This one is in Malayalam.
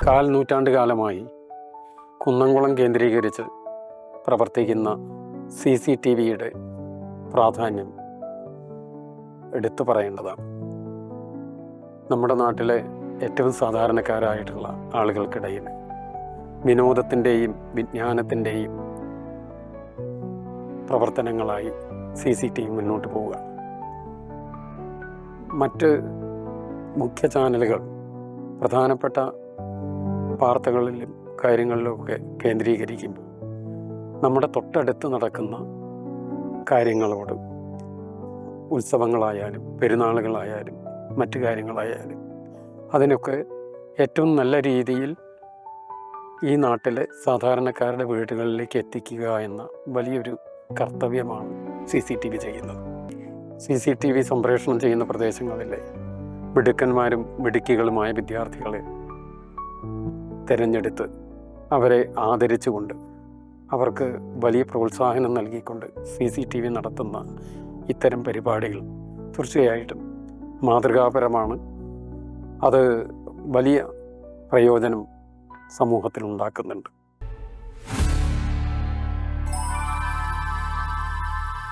കാൽ നൂറ്റാണ്ട് കാലമായി കുന്നംകുളം കേന്ദ്രീകരിച്ച് പ്രവർത്തിക്കുന്ന CCTVയുടെ പ്രാധാന്യം എടുത്തു പറയേണ്ടതാണ്. നമ്മുടെ നാട്ടിലെ ഏറ്റവും സാധാരണക്കാരായിട്ടുള്ള ആളുകൾക്കിടയിൽ വിനോദത്തിൻ്റെയും വിജ്ഞാനത്തിൻ്റെയും പ്രവർത്തനങ്ങളായി CCTV മുന്നോട്ട് പോവുക. മറ്റ് മുഖ്യ ചാനലുകൾ പ്രധാനപ്പെട്ട വാർത്തകളിലും കാര്യങ്ങളിലുമൊക്കെ കേന്ദ്രീകരിക്കുമ്പോൾ നമ്മുടെ തൊട്ടടുത്ത് നടക്കുന്ന കാര്യങ്ങളോട്, ഉത്സവങ്ങളായാലും പെരുന്നാളുകളായാലും മറ്റു കാര്യങ്ങളായാലും അതിനൊക്കെ ഏറ്റവും നല്ല രീതിയിൽ ഈ നാട്ടിലെ സാധാരണക്കാരുടെ വീടുകളിലേക്ക് എത്തിക്കുക എന്ന വലിയൊരു കർത്തവ്യമാണ് CCTV ചെയ്യുന്നത്. CCTV സംപ്രേഷണം ചെയ്യുന്ന പ്രദേശങ്ങളിലെ മിടുക്കന്മാരും മിടുക്കികളുമായ വിദ്യാർത്ഥികളെ തിരഞ്ഞെടുത്ത് അവരെ ആദരിച്ചുകൊണ്ട് അവർക്ക് വലിയ പ്രോത്സാഹനം നൽകിക്കൊണ്ട് CCTV നടത്തുന്ന ഇത്തരം പരിപാടികൾ തീർച്ചയായിട്ടും മാതൃകാപരമാണ്. അത് വലിയ പ്രയോജനം സമൂഹത്തിൽ ഉണ്ടാക്കുന്നുണ്ട്.